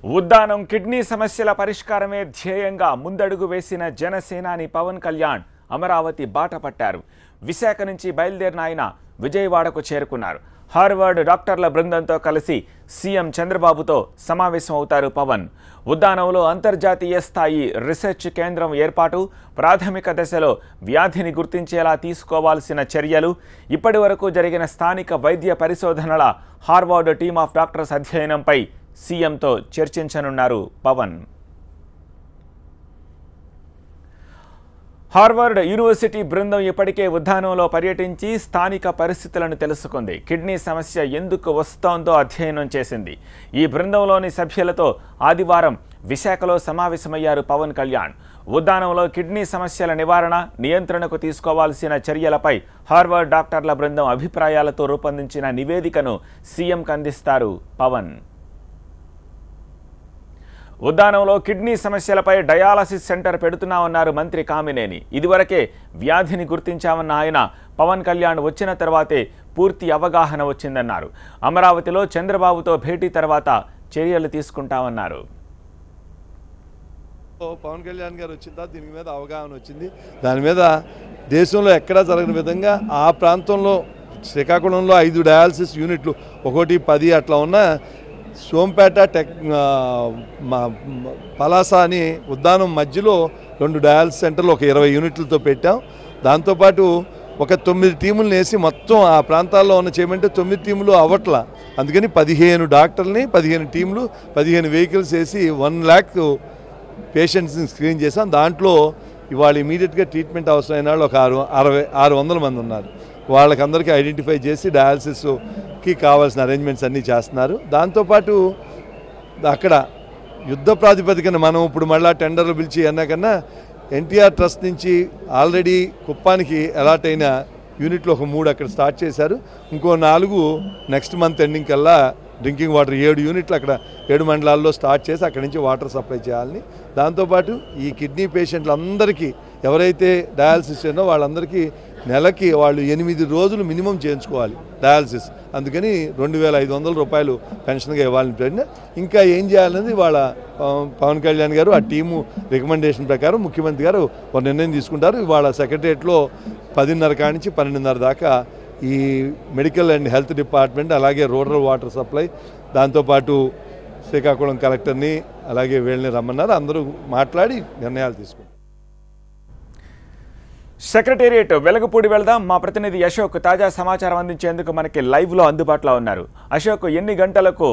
Uddanam kidney సమస్యల పరిష్కారమే ధ్యేయంగా ముందడుగు వేసిన జనసేనాని పవన్ కళ్యాణ్ అమరావతి బాట పట్టారు. విశాఖ నుంచి బయలుదేరిన ఆయన విజయవాడకు చేరుకున్నారు. హార్వర్డ్ డాక్టర్ల బృందంతో కలిసి సీఎం చంద్రబాబుతో సమావేశం అవుతారు పవన్. ఉద్దానంలో అంతర్జాతీయ స్థాయి రీసెర్చ్ కేంద్రం ఏర్పాటు, ప్రాథమిక దశలో వ్యాధిని గుర్తించేలా తీసుకోవాల్సిన చర్యలు, ఇప్పటివరకు జరిగిన స్థానిక వైద్య పరిశోధనల హార్వర్డ్ టీమ్ ఆఫ్ డాక్టర్స్ అధ్యయనంపై సీఎంతో చర్చించనున్నారు పవన్. హార్వర్డ్ యూనివర్సిటీ బృందం ఇప్పటికే ఉద్దానంలో పర్యటించి స్థానిక పరిస్థితులను తెలుసుకుంది. కిడ్నీ సమస్య ఎందుకు వస్తోందో అధ్యయనం చేసింది. ఈ బృందంలోని సభ్యులతో ఆదివారం విశాఖలో సమావేశమయ్యారు పవన్ కళ్యాణ్. ఉద్దానంలో కిడ్నీ సమస్యల నివారణ, నియంత్రణకు తీసుకోవాల్సిన చర్యలపై హార్వర్డ్ డాక్టర్ల బృందం అభిప్రాయాలతో రూపొందించిన నివేదికను సీఎంకు అందిస్తారు పవన్. ఉద్దానంలో కిడ్నీ సమస్యలపై డయాలసిస్ సెంటర్ పెడుతున్నామన్నారు మంత్రి కామినేని. ఇదివరకే వ్యాధిని గుర్తించామన్న ఆయన పవన్ కళ్యాణ్ వచ్చిన తర్వాతే పూర్తి అవగాహన వచ్చిందన్నారు. అమరావతిలో చంద్రబాబుతో భేటీ తర్వాత చర్యలు తీసుకుంటామన్నారు. పవన్ కళ్యాణ్ గారు వచ్చిన తర్వాత దీని మీద అవగాహన వచ్చింది. దాని మీద దేశంలో ఎక్కడా జరగని విధంగా ఆ ప్రాంతంలో శ్రీకాకుళంలో 5 డయాలసిస్ యూనిట్లు, 1, 10 అట్లా ఉన్న సోంపేట పలాస అని ఉద్దానం మధ్యలో 2 డయాలసిస్ సెంటర్లు ఒక 20 యూనిట్లతో పెట్టాం. దాంతోపాటు ఒక 9 టీములను వేసి మొత్తం ఆ ప్రాంతాల్లో ఉన్న చేయమంటే 9 టీములు అవ్వట్లా. అందుకని 15 డాక్టర్ని, 15 టీములు, 15 వెహికల్స్ వేసి 1 lakh పేషెంట్స్ని స్క్రీన్ చేసాం. దాంట్లో ఇవాళ ఇమీడియట్గా ట్రీట్మెంట్ అవసరమైన వాళ్ళు ఒక 600 మంది ఉన్నారు. వాళ్ళకందరికీ ఐడెంటిఫై చేసి డయాలసిస్కి కావాల్సిన అరేంజ్మెంట్స్ అన్నీ చేస్తున్నారు. దాంతోపాటు అక్కడ యుద్ధ ప్రాతిపదికన మనం ఇప్పుడు మళ్ళీ టెండర్లు పిలిచి అన్నాకన్నా ఎన్టీఆర్ ట్రస్ట్ నుంచి ఆల్రెడీ కుప్పానికి అలాట్ అయిన యూనిట్లు ఒక 3 అక్కడ స్టార్ట్ చేశారు. ఇంకో 4 నెక్స్ట్ మంత్ ఎండింగ్ కల్లా డ్రింకింగ్ వాటర్ 7 యూనిట్లు అక్కడ 7 మండలాల్లో స్టార్ట్ చేసి అక్కడి నుంచి వాటర్ సప్లై చేయాలని. దాంతోపాటు ఈ కిడ్నీ పేషెంట్లందరికీ ఎవరైతే డయాలసిస్ చేసినో వాళ్ళందరికీ నెలకి వాళ్ళు 8 రోజులు మినిమం చేయించుకోవాలి డయాలసిస్. అందుకని 2500 రూపాయలు పెన్షన్గా ఇవ్వాలని ప్రశ్న. ఇంకా ఏం చేయాలనేది వాళ్ళ పవన్ కళ్యాణ్ గారు ఆ టీము రికమెండేషన్ ప్రకారం ముఖ్యమంత్రి గారు ఒక నిర్ణయం తీసుకుంటారు. ఇవాళ సెక్రటరియట్లో 10:30 కాడి నుంచి 12:30 దాకా ఈ మెడికల్ అండ్ హెల్త్ డిపార్ట్మెంట్, అలాగే రూరల్ వాటర్ సప్లై, దాంతోపాటు శ్రీకాకుళం కలెక్టర్ని అలాగే వీళ్ళని రమ్మన్నారు. అందరూ మాట్లాడి నిర్ణయాలు తీసుకుంటారు. సెక్రటేరియట్ వెలగపూడి వెళ్దాం. మా ప్రతినిధి అశోక్ తాజా సమాచారం అందించేందుకు మనకి లైవ్లో అందుబాటులో ఉన్నారు. అశోక్, ఎన్ని గంటలకు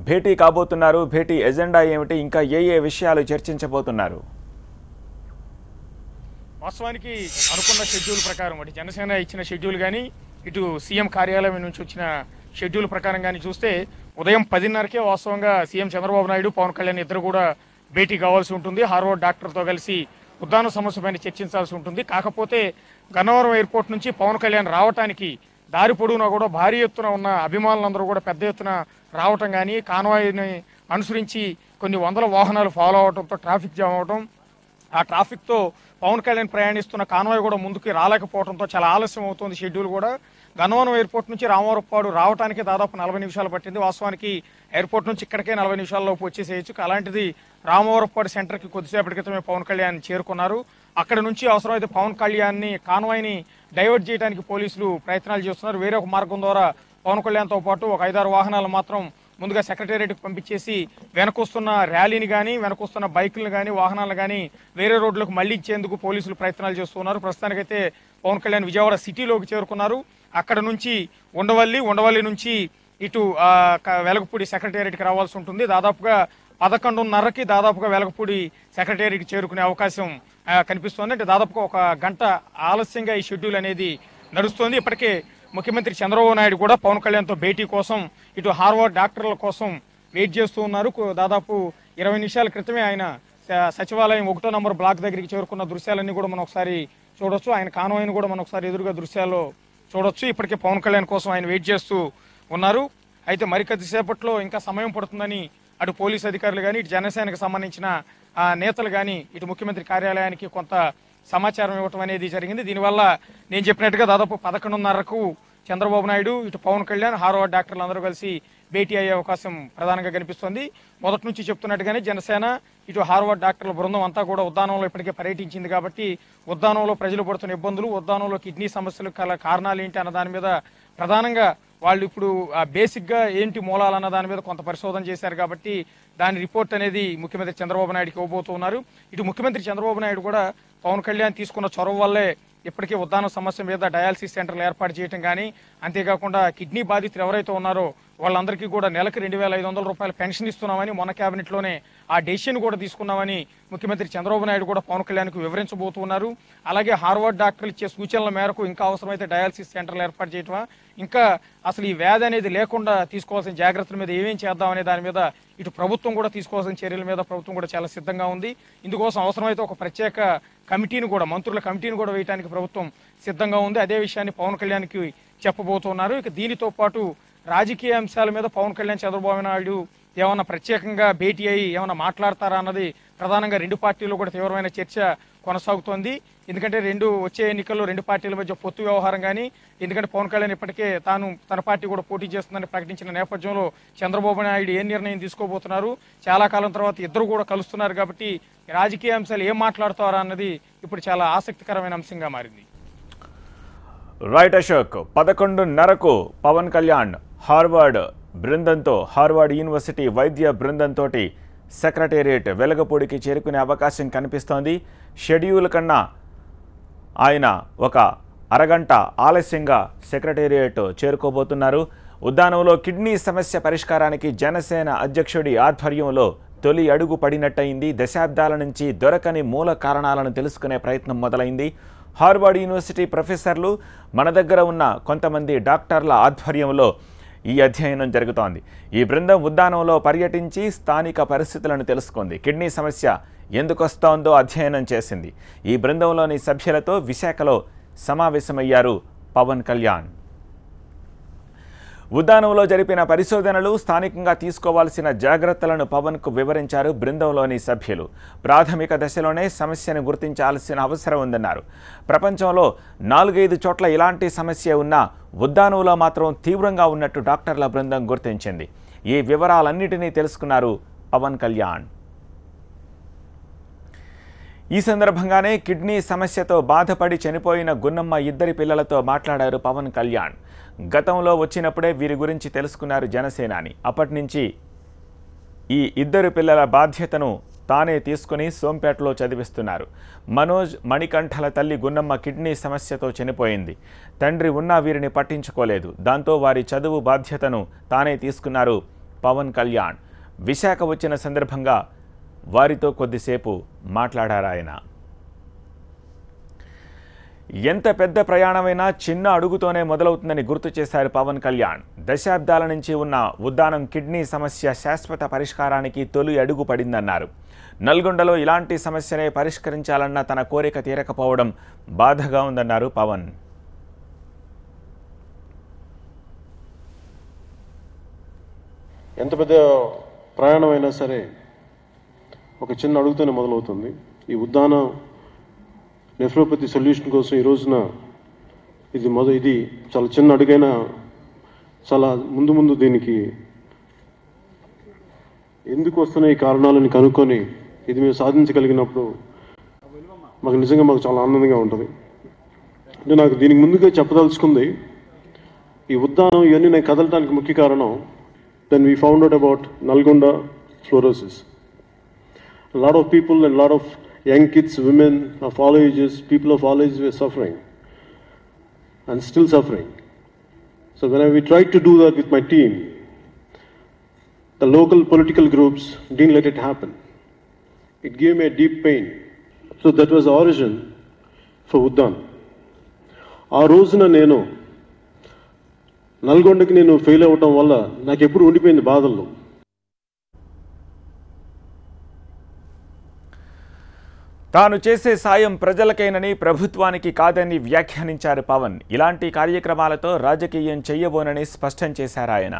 భేటీ కాబోతున్నారు? భేటీ ఎజెండా ఏమిటి? ఇంకా ఏ విషయాలు చర్చించబోతున్నారు? వాస్తవానికి అనుకున్న షెడ్యూల్ ప్రకారం అటు జనసేన ఇచ్చిన షెడ్యూల్ కానీ, ఇటు సీఎం కార్యాలయం నుంచి వచ్చిన షెడ్యూల్ ప్రకారం కానీ చూస్తే ఉదయం 10:30కే వాస్తవంగా సీఎం చంద్రబాబు నాయుడు, పవన్ కళ్యాణ్ ఇద్దరు కూడా భేటీ కావాల్సి ఉంటుంది. హార్వర్డ్ డాక్టర్తో కలిసి ఉద్దానం సమస్యపైన చర్చించాల్సి ఉంటుంది. కాకపోతే గన్నవరం ఎయిర్పోర్ట్ నుంచి పవన్ కళ్యాణ్ రావటానికి దారి పొడవునా కూడా భారీ ఎత్తున ఉన్న అభిమానులందరూ కూడా పెద్ద ఎత్తున రావటం కానీ, కాన్వాయ్ని అనుసరించి కొన్ని వందల వాహనాలు ఫాలో అవడంతో ట్రాఫిక్ జామ్ అవడం, ఆ ట్రాఫిక్తో పవన్ కళ్యాణ్ ప్రయాణిస్తున్న కాన్వాయ్ కూడా ముందుకు రాలేకపోవడంతో చాలా ఆలస్యం అవుతుంది షెడ్యూల్ కూడా. గన్నవరం ఎయిర్పోర్ట్ నుంచి రామవరపాడు రావడానికి దాదాపు 40 నిమిషాలు పట్టింది. వాస్తవానికి ఎయిర్పోర్ట్ నుంచి ఇక్కడికే 40 నిమిషాల్లోపు వచ్చేసేయచ్చు. అలాంటిది రామవరపాడు సెంటర్కి కొద్దిసేపటి క్రితమే పవన్ కళ్యాణ్ చేరుకున్నారు. అక్కడ నుంచి అవసరమైతే పవన్ కళ్యాణ్ని కాన్వాయ్ని డైవర్ట్ చేయడానికి పోలీసులు ప్రయత్నాలు చేస్తున్నారు. వేరే ఒక మార్గం ద్వారా పవన్ కళ్యాణ్తో పాటు ఒక 5-6 వాహనాలు మాత్రం ముందుగా సెక్రటేరియట్కి పంపించేసి వెనకొస్తున్న ర్యాలీని కానీ, వెనకొస్తున్న బైకులను కానీ, వాహనాలను కానీ వేరే రోడ్లకు మళ్లించేందుకు పోలీసులు ప్రయత్నాలు చేస్తున్నారు. ప్రస్తుతానికైతే పవన్ కళ్యాణ్ విజయవాడ సిటీలోకి చేరుకున్నారు. అక్కడ నుంచి ఉండవల్లి నుంచి ఇటు వెలగపూడి సెక్రటేరియట్కి రావాల్సి ఉంటుంది. దాదాపుగా 11:30కి దాదాపుగా వెలగపూడి సెక్రటేరియట్కి చేరుకునే అవకాశం కనిపిస్తోంది. అంటే దాదాపుగా ఒక గంట ఆలస్యంగా ఈ షెడ్యూల్ అనేది నడుస్తోంది. ఇప్పటికే ముఖ్యమంత్రి చంద్రబాబు నాయుడు కూడా పవన్ కళ్యాణ్తో భేటీ కోసం ఇటు హార్వర్డ్ డాక్టర్ల కోసం వెయిట్ చేస్తూ ఉన్నారు. దాదాపు 20 నిమిషాల క్రితమే ఆయన సచివాలయం 1వ నంబర్ బ్లాక్ దగ్గరికి చేరుకున్న దృశ్యాలన్నీ కూడా మనం ఒకసారి చూడొచ్చు. ఆయన కాన్వాయ్ని కూడా మనం ఒకసారి ఎదురుగా దృశ్యాల్లో చూడొచ్చు. ఇప్పటికే పవన్ కళ్యాణ్ కోసం ఆయన వెయిట్ చేస్తూ ఉన్నారు. అయితే మరికొద్దిసేపట్లో ఇంకా సమయం పడుతుందని అటు పోలీస్ అధికారులు కానీ, ఇటు జనసేనకు సంబంధించిన నేతలు కానీ ఇటు ముఖ్యమంత్రి కార్యాలయానికి కొంత సమాచారం ఇవ్వటం అనేది జరిగింది. దీనివల్ల నేను చెప్పినట్టుగా దాదాపు 11:30కు చంద్రబాబు నాయుడు, ఇటు పవన్ కళ్యాణ్, హార్వర్డ్ డాక్టర్లు అందరూ కలిసి భేటీ అయ్యే అవకాశం ప్రధానంగా కనిపిస్తోంది. మొదటి నుంచి చెప్తున్నట్టుగానే జనసేన, ఇటు హార్వర్డ్ డాక్టర్ల బృందం అంతా కూడా ఉద్దానంలో ఇప్పటికే పర్యటించింది కాబట్టి ఉద్దానంలో ప్రజలు పడుతున్న ఇబ్బందులు, ఉద్దానంలో కిడ్నీ సమస్యలు కారణాలు ఏంటి అన్న దాని మీద ప్రధానంగా వాళ్ళు ఇప్పుడు బేసిక్గా ఏంటి మూలాలన్న దాని మీద కొంత పరిశోధన చేశారు కాబట్టి దాని రిపోర్ట్ అనేది ముఖ్యమంత్రి చంద్రబాబు నాయుడుకి ఇవ్వబోతున్నారు. ఇటు ముఖ్యమంత్రి చంద్రబాబు నాయుడు కూడా పవన్ కళ్యాణ్ తీసుకున్న చొరవ వల్లే ఇప్పటికే ఉద్దానం సమస్య మీద డయాలసిస్ సెంటర్లు ఏర్పాటు చేయడం కానీ, అంతేకాకుండా కిడ్నీ బాధితులు ఎవరైతే ఉన్నారో వాళ్ళందరికీ కూడా నెలకు 2,500 రూపాయల పెన్షన్ ఇస్తున్నామని మొన్న క్యాబినెట్లోనే ఆ డెసిషన్ కూడా తీసుకున్నామని ముఖ్యమంత్రి చంద్రబాబు నాయుడు కూడా పవన్ కళ్యాణ్కు వివరించబోతున్నారు. అలాగే హార్వర్డ్ డాక్టర్లు ఇచ్చే సూచనల మేరకు ఇంకా అవసరమైతే డయాలసిస్ సెంటర్లు ఏర్పాటు చేయటమా, ఇంకా అసలు ఈ వ్యాధి అనేది లేకుండా తీసుకోవాల్సిన జాగ్రత్తల మీద ఏమేం చేద్దామనే దాని మీద ఇటు ప్రభుత్వం కూడా తీసుకోవాల్సిన చర్యల మీద ప్రభుత్వం కూడా చాలా సిద్ధంగా ఉంది. ఇందుకోసం అవసరమైతే ఒక ప్రత్యేక కమిటీని కూడా, మంత్రుల కమిటీని కూడా వేయడానికి ప్రభుత్వం సిద్ధంగా ఉంది. అదే విషయాన్ని పవన్ కళ్యాణ్కి చెప్పబోతున్నారు. ఇక దీనితో పాటు రాజకీయ అంశాల మీద పవన్ కళ్యాణ్, చంద్రబాబు నాయుడు ఏమన్నా ప్రత్యేకంగా భేటీ అయ్యి ఏమన్నా మాట్లాడతారా అన్నది ప్రధానంగా రెండు పార్టీల్లో కూడా తీవ్రమైన చర్చ కొనసాగుతోంది. ఎందుకంటే వచ్చే ఎన్నికల్లో రెండు పార్టీల మధ్య పొత్తు వ్యవహారం కానీ, ఎందుకంటే పవన్ కళ్యాణ్ ఇప్పటికే తన పార్టీ కూడా పోటీ చేస్తుందని ప్రకటించిన నేపథ్యంలో చంద్రబాబు నాయుడు ఏ నిర్ణయం తీసుకోబోతున్నారు, చాలా కాలం తర్వాత ఇద్దరు కూడా కలుస్తున్నారు కాబట్టి రాజకీయ అంశాలు ఏం మాట్లాడతారా అన్నది ఇప్పుడు చాలా ఆసక్తికరమైన అంశంగా మారింది. రైట్ అశోక్, 11:30కు పవన్ కళ్యాణ్ హార్వర్డ్ యూనివర్సిటీ వైద్య బృందంతో సెక్రటేరియట్ వెలగపూడికి చేరుకునే అవకాశం కనిపిస్తోంది. షెడ్యూల్ కన్నా ఆయన ఒక అరగంట ఆలస్యంగా సెక్రటేరియట్ చేరుకోబోతున్నారు. ఉద్దానంలో కిడ్నీ సమస్య పరిష్కారానికి జనసేన అధ్యక్షుడి ఆధ్వర్యంలో తొలి అడుగు పడినట్టయింది. దశాబ్దాల నుంచి దొరకని మూల కారణాలను తెలుసుకునే ప్రయత్నం మొదలైంది. హార్వర్డ్ యూనివర్సిటీ ప్రొఫెసర్లు, మన దగ్గర ఉన్న కొంతమంది డాక్టర్ల ఆధ్వర్యంలో ఈ అధ్యయనం జరుగుతోంది. ఈ బృందం ఉద్దానంలో పర్యటించి స్థానిక పరిస్థితులను తెలుసుకుంది. కిడ్నీ సమస్య ఎందుకు వస్తోందో అధ్యయనం చేసింది. ఈ బృందంలోని సభ్యులతో విశాఖలో సమావేశమయ్యారు పవన్ కళ్యాణ్. ఉద్దానంలో జరిపిన పరిశోధనలు, స్థానికంగా తీసుకోవాల్సిన జాగ్రత్తలను పవన్కు వివరించారు బృందంలోని సభ్యులు. ప్రాథమిక దశలోనే సమస్యను గుర్తించాల్సిన అవసరం ఉందన్నారు. ప్రపంచంలో 4-5 చోట్ల ఇలాంటి సమస్య ఉన్నా ఉద్దానంలో మాత్రం తీవ్రంగా ఉన్నట్టు డాక్టర్ల బృందం గుర్తించింది. ఈ వివరాలన్నిటినీ తెలుసుకున్నారు పవన్ కళ్యాణ్. ఈ సందర్భంగానే కిడ్నీ సమస్యతో బాధపడి చనిపోయిన గున్నమ్మ ఇద్దరి పిల్లలతో మాట్లాడారు పవన్ కళ్యాణ్. గతంలో వచ్చినప్పుడే వీరి గురించి తెలుసుకున్నారు జనసేనాని. అప్పటి నుంచి ఈ ఇద్దరు పిల్లల బాధ్యతను తానే తీసుకుని సోంపేటలో చదివిస్తున్నారు. మనోజ్, మణికంఠల తల్లి గున్నమ్మ కిడ్నీ సమస్యతో చనిపోయింది. తండ్రి ఉన్నా వీరిని పట్టించుకోలేదు. దాంతో వారి చదువు బాధ్యతను తానే తీసుకున్నారు పవన్ కళ్యాణ్. విశాఖ వచ్చిన సందర్భంగా వారితో కొద్దిసేపు మాట్లాడారాయన. ఎంత పెద్ద ప్రయాణమైనా చిన్న అడుగుతోనే మొదలవుతుందని గుర్తు చేశారు పవన్ కళ్యాణ్. దశాబ్దాల నుంచి ఉన్న ఉద్దానం కిడ్నీ సమస్య శాశ్వత పరిష్కారానికి తొలి అడుగు పడిందన్నారు. నల్గొండలో ఇలాంటి సమస్యనే పరిష్కరించాలన్న తన కోరిక తీరకపోవడం బాధగా ఉందన్నారు పవన్. ఎంత పెద్ద ప్రయాణమైనా సరే ఒక చిన్న అడుగుతోనే మొదలవుతుంది. ఈ ఉద్దానం నెఫ్రోపతి సొల్యూషన్ కోసం ఈ రోజున ఇది చాలా చిన్న అడుగైనా చాలా ముందు దీనికి ఎందుకు వస్తున్న ఈ కారణాలను కనుక్కొని ఇది మేము సాధించగలిగినప్పుడు మాకు చాలా ఆనందంగా ఉంటుంది. అంటే నాకు దీనికి ముందుగా చెప్పదలుచుకుంది, ఈ ఉద్దానం ఇవన్నీ నేను కదలడానికి ముఖ్య కారణం, then we found out about Nalgonda fluorosis. A lot of people and a lot of young kids, women of all ages, people of all ages were suffering and still suffering. So when we tried to do that with my team, the local political groups didn't let it happen. It gave me a deep pain. So that was the origin for Uddan. ఆ రోజున నేను నల్గొండకి నేను fail అవ్వటం వల్ల నాకు ఎప్పుడు ఉండిపోయింది బాధల్లో. తాను చేసే సాయం ప్రజలకేనని, ప్రభుత్వానికి కాదని వ్యాఖ్యానించారు పవన్. ఇలాంటి కార్యక్రమాలతో రాజకీయం చెయ్యబోనని స్పష్టం చేశారు ఆయన.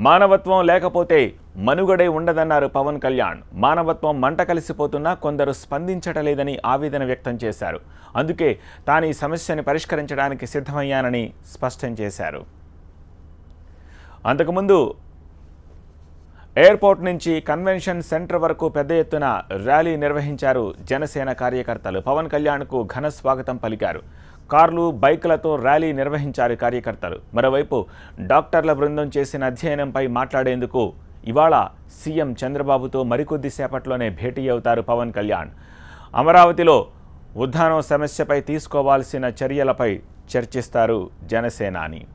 మానవత్వం లేకపోతే మనుగడే ఉండదన్నారు పవన్ కళ్యాణ్. మానవత్వం మంట కలిసిపోతున్నా కొందరు స్పందించటలేదని ఆవేదన వ్యక్తం చేశారు. అందుకే తాను ఈ సమస్యని పరిష్కరించడానికి సిద్ధమయ్యానని స్పష్టం చేశారు. అంతకుముందు ఎయిర్పోర్ట్ నుంచి కన్వెన్షన్ సెంటర్ వరకు పెద్ద ఎత్తున ర్యాలీ నిర్వహించారు జనసేన కార్యకర్తలు. పవన్ కళ్యాణ్కు ఘన స్వాగతం పలికారు. కార్లు, బైకులతో ర్యాలీ నిర్వహించారు కార్యకర్తలు. మరోవైపు డాక్టర్ల బృందం చేసిన అధ్యయనంపై మాట్లాడేందుకు ఇవాళ సీఎం చంద్రబాబుతో మరికొద్ది సేపట్లోనే భేటీ అవుతారు పవన్ కళ్యాణ్. అమరావతిలో ఉద్దానం సమస్యపై తీసుకోవాల్సిన చర్యలపై చర్చిస్తారు జనసేనాని.